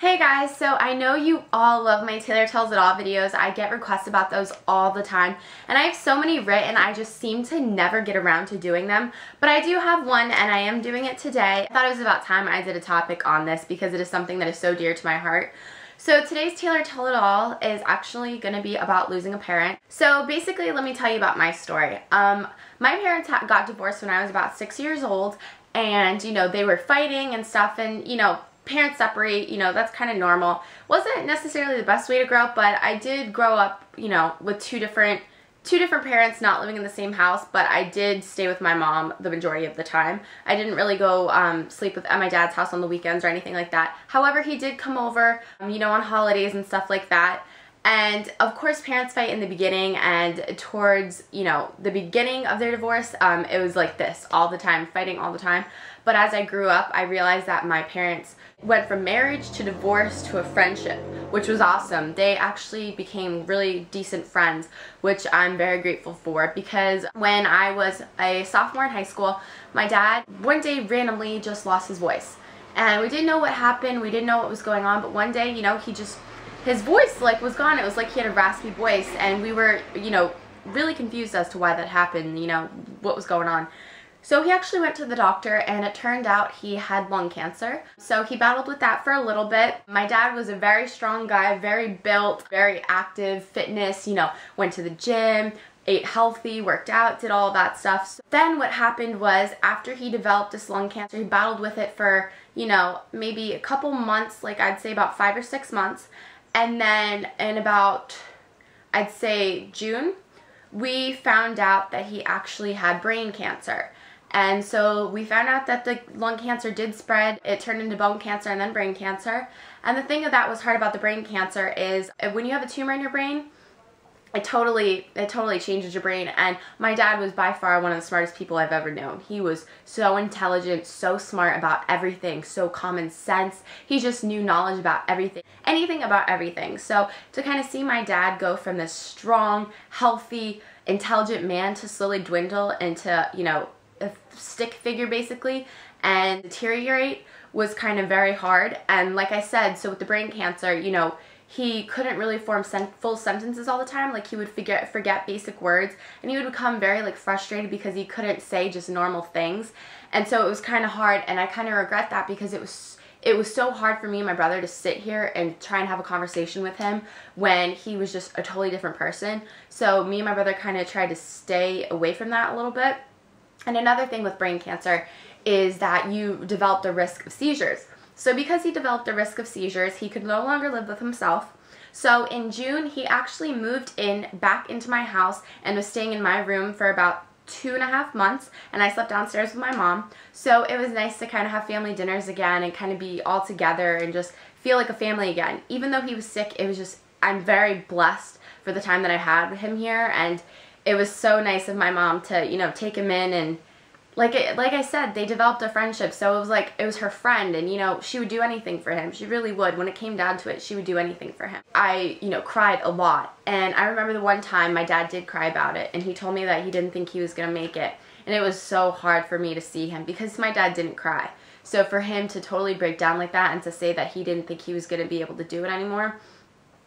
Hey guys, so I know you all love my Taylor Tells It All videos. I get requests about those all the time, and I have so many written, I just seem to never get around to doing them. But I do have one, and I am doing it today. I thought it was about time I did a topic on this because it is something that is so dear to my heart. So today's Taylor Tell It All is actually going to be about losing a parent. So basically, let me tell you about my story. My parents got divorced when I was about 6 years old, and they were fighting and stuff, and parents separate, that's kind of normal. Wasn't necessarily the best way to grow up, but I did grow up, with two different parents not living in the same house, but I did stay with my mom the majority of the time. I didn't really go sleep at my dad's house on the weekends or anything like that. However, he did come over, on holidays and stuff like that. And of course, parents fight in the beginning, and towards, the beginning of their divorce, it was like this all the time, fighting all the time. But as I grew up, I realized that my parents went from marriage to divorce to a friendship, which was awesome. They actually became really decent friends, which I'm very grateful for, because when I was a sophomore in high school, my dad one day randomly just lost his voice. And we didn't know what happened, we didn't know what was going on, but one day, his voice was gone. It was like he had a raspy voice, and we were, really confused as to why that happened, what was going on. So he actually went to the doctor, and it turned out he had lung cancer. So he battled with that for a little bit. My dad was a very strong guy, very built, very active, fitness, went to the gym, ate healthy, worked out, did all that stuff. So then what happened was, after he developed this lung cancer, he battled with it for, maybe a couple months, like I'd say about 5 or 6 months. And then in about, I'd say June, we found out that he actually had brain cancer. And so we found out that the lung cancer did spread. It turned into bone cancer and then brain cancer. And the thing that was hard about the brain cancer is when you have a tumor in your brain, it totally changes your brain. And my dad was by far one of the smartest people I've ever known. He was so intelligent, so smart about everything, so common sense. He just knew knowledge about everything, anything about everything. So to kind of see my dad go from this strong, healthy, intelligent man to slowly dwindle into, a stick figure basically, and deteriorate was kind of very hard. And like I said, so with the brain cancer, he couldn't really form full sentences all the time. Like, he would forget basic words, and he would become very frustrated because he couldn't say just normal things. And so it was kind of hard, and I kind of regret that, because it was so hard for me and my brother to sit here and try and have a conversation with him when he was just a totally different person. So me and my brother kind of tried to stay away from that a little bit. And another thing with brain cancer is that you develop the risk of seizures. So because he developed the risk of seizures, he could no longer live with himself. So in June, he actually moved back into my house and was staying in my room for about 2.5 months, and I slept downstairs with my mom. So it was nice to kind of have family dinners again and kind of be all together and just feel like a family again. Even though he was sick, it was just, I'm very blessed for the time that I had with him here, and it was so nice of my mom to, take him in. And like I said, they developed a friendship, so it was her friend, and she would do anything for him. She really would. When it came down to it, she would do anything for him. I, cried a lot, and I remember the one time my dad did cry about it, and he told me that he didn't think he was going to make it, and it was so hard for me to see him, because my dad didn't cry. So for him to totally break down like that and to say that he didn't think he was going to be able to do it anymore,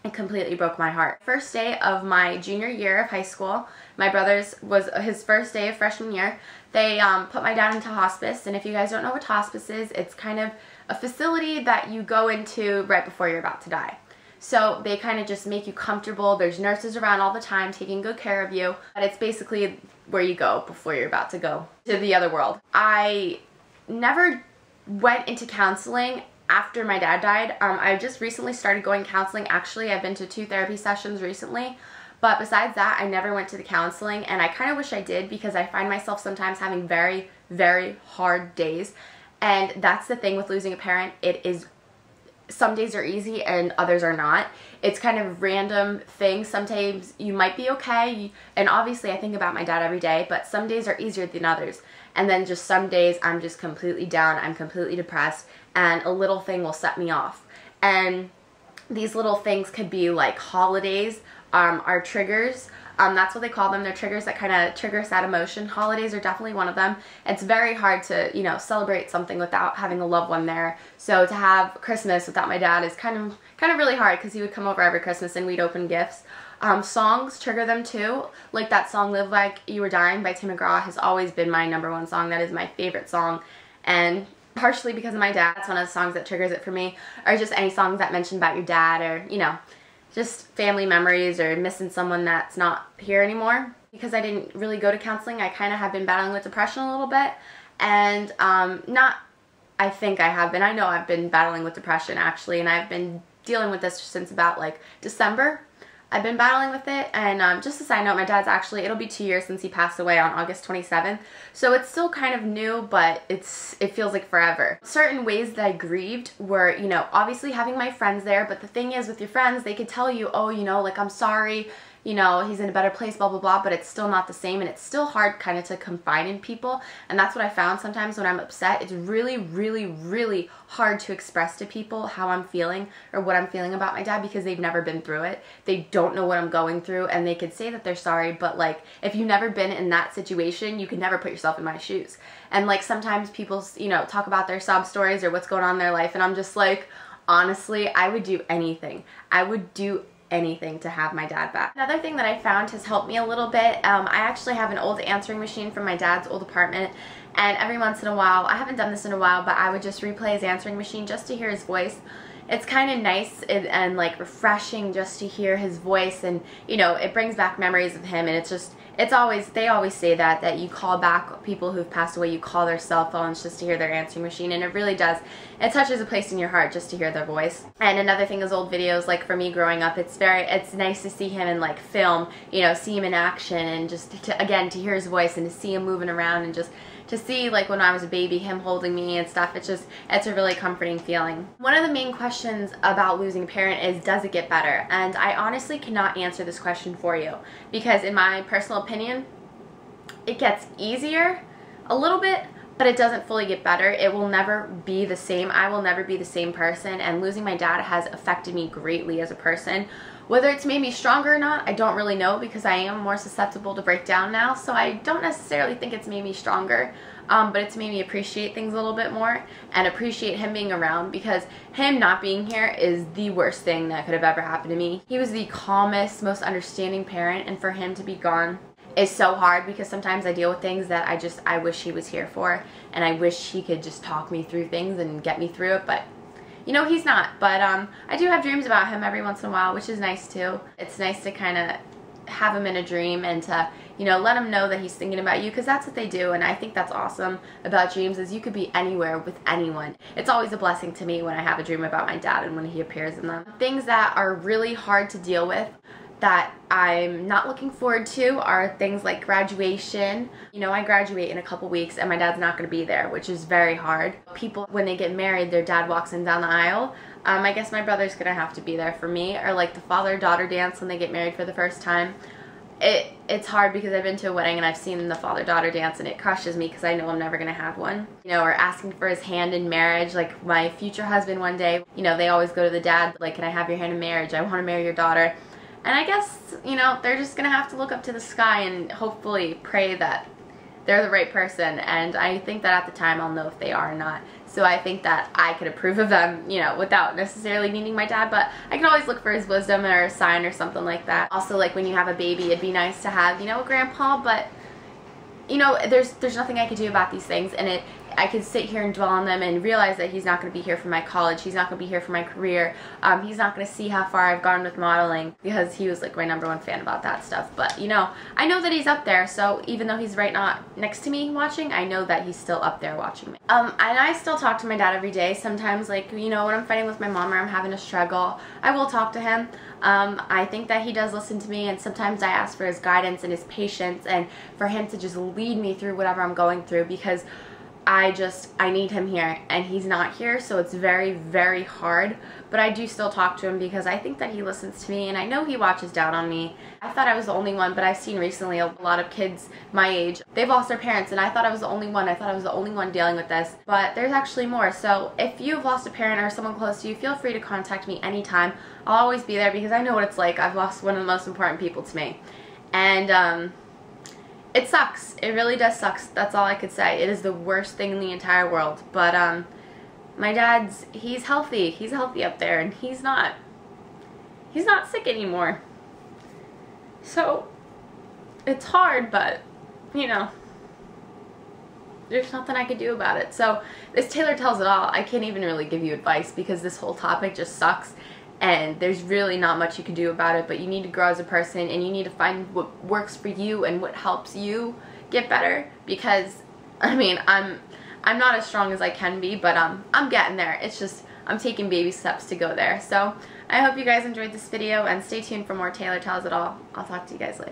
it completely broke my heart. First day of my junior year of high school, my brother's was his first day of freshman year. They put my dad into hospice, and if you guys don't know what hospice is, it's kind of a facility that you go into right before you're about to die. So they kind of just make you comfortable. There's nurses around all the time taking good care of you, but it's basically where you go before you're about to go to the other world. I never went into counseling after my dad died. I just recently started going counseling. Actually, I've been to 2 therapy sessions recently, but besides that, I never went to the counseling, and I kind of wish I did, because I find myself sometimes having very, very hard days. And that's the thing with losing a parent. It is, some days are easy and others are not. It's kind of random things. Sometimes you might be okay, and obviously I think about my dad every day, but some days are easier than others. And then just some days I'm just completely down, I'm completely depressed, and a little thing will set me off. And these little things could be like holidays. are triggers. That's what they call them. They're triggers that kind of trigger sad emotion. Holidays are definitely one of them. It's very hard to, you know, celebrate something without having a loved one there. So to have Christmas without my dad is kind of really hard, because he would come over every Christmas and we'd open gifts. Songs trigger them too. Like that song "Live Like You Were Dying" by Tim McGraw has always been my #1 song. That is my favorite song, and partially because of my dad, that's one of the songs that triggers it for me. Or just any songs that mention about your dad, or, you know, just family memories, or missing someone that's not here anymore. Because I didn't really go to counseling, I kind of have been battling with depression a little bit, and I think I have been. I know I've been battling with depression actually, and I've been dealing with this since about like December. I've been battling with it, and just a side note, my dad's actually, it'll be 2 years since he passed away on August 27th, so it's still kind of new, but it feels like forever. Certain ways that I grieved were, you know, obviously having my friends there, but the thing is, with your friends, they could tell you, oh, you know, like, I'm sorry, you know, he's in a better place, blah, blah, blah, but it's still not the same, and it's still hard kind of to confide in people, and that's what I found sometimes when I'm upset. It's really, really, really hard to express to people how I'm feeling or what I'm feeling about my dad, because they've never been through it. They don't know what I'm going through, and they could say that they're sorry, but like, if you've never been in that situation, you can never put yourself in my shoes. And like, sometimes people, you know, talk about their sob stories or what's going on in their life, and I'm just like, honestly, I would do anything. I would do anything to have my dad back. Another thing that I found has helped me a little bit, I actually have an old answering machine from my dad's old apartment, and every once in a while, I haven't done this in a while, but I would just replay his answering machine just to hear his voice. It's kind of nice and like refreshing just to hear his voice, and you know, it brings back memories of him, and it's just, they always say that you call back people who've passed away, you call their cell phones just to hear their answering machine, and it really does. It touches a place in your heart just to hear their voice. And another thing is old videos. Like for me growing up, it's nice to see him in like film, you know, see him in action, and just to hear his voice, and to see him moving around, and just to see, like, when I was a baby, him holding me and stuff. It's a really comforting feeling. One of the main questions about losing a parent is, does it get better? And I honestly cannot answer this question for you, because in my personal opinion, it gets easier a little bit, but it doesn't fully get better. It will never be the same. I will never be the same person, and losing my dad has affected me greatly as a person. Whether it's made me stronger or not, I don't really know, because I am more susceptible to break down now, so I don't necessarily think it's made me stronger, but it's made me appreciate things a little bit more, and appreciate him being around, because him not being here is the worst thing that could have ever happened to me. He was the calmest, most understanding parent, and for him to be gone is so hard, because sometimes I deal with things that I wish he was here for, and I wish he could just talk me through things and get me through it, but you know, he's not. But I do have dreams about him every once in a while, which is nice too. It's nice to kind of have him in a dream, and to, you know, let him know that he's thinking about you, because that's what they do, and I think that's awesome about dreams, is you could be anywhere with anyone. It's always a blessing to me when I have a dream about my dad and when he appears in them. Things that are really hard to deal with that I'm not looking forward to are things like graduation. You know, I graduate in a couple weeks and my dad's not going to be there, which is very hard. People, when they get married, their dad walks in down the aisle. I guess my brother's going to have to be there for me, or like the father-daughter dance when they get married for the first time. It's hard, because I've been to a wedding and I've seen the father-daughter dance, and it crushes me because I know I'm never going to have one. You know, or asking for his hand in marriage, like my future husband one day, you know, they always go to the dad, like, can I have your hand in marriage? I want to marry your daughter. And I guess, you know, they're just going to have to look up to the sky and hopefully pray that they're the right person. And I think that at the time I'll know if they are or not. So I think that I could approve of them, you know, without necessarily needing my dad. But I can always look for his wisdom or a sign or something like that. Also, like when you have a baby, it'd be nice to have, you know, a grandpa. But, you know, there's nothing I could do about these things. And I could sit here and dwell on them and realize that he's not going to be here for my college, he's not going to be here for my career, he's not going to see how far I've gone with modeling, because he was like my #1 fan about that stuff. But you know, I know that he's up there, so even though he's right not next to me watching, I know that he's still up there watching me. And I still talk to my dad every day. Sometimes, like, you know, when I'm fighting with my mom or I'm having a struggle, I will talk to him. I think that he does listen to me, and sometimes I ask for his guidance and his patience, and for him to just lead me through whatever I'm going through, because I need him here, and he's not here, so it's very, very hard. But I do still talk to him because I think that he listens to me, and I know he watches down on me. I thought I was the only one, but I've seen recently a lot of kids my age, they've lost their parents, and I thought I was the only one. I thought I was the only one dealing with this, but there's actually more. So if you've lost a parent or someone close to you, feel free to contact me anytime. I'll always be there because I know what it's like. I've lost one of the most important people to me, and it sucks. It really does suck. That's all I could say. It is the worst thing in the entire world. But my dad's, he's healthy. He's healthy up there, and he's not sick anymore. So it's hard, but you know, there's nothing I could do about it. So this Taylor tells it all. I can't even really give you advice because this whole topic just sucks. And there's really not much you can do about it, but you need to grow as a person, and you need to find what works for you and what helps you get better. Because, I mean, I'm not as strong as I can be, but I'm getting there. It's just, I'm taking baby steps to go there. So I hope you guys enjoyed this video, and stay tuned for more Taylor Tells It All. I'll talk to you guys later.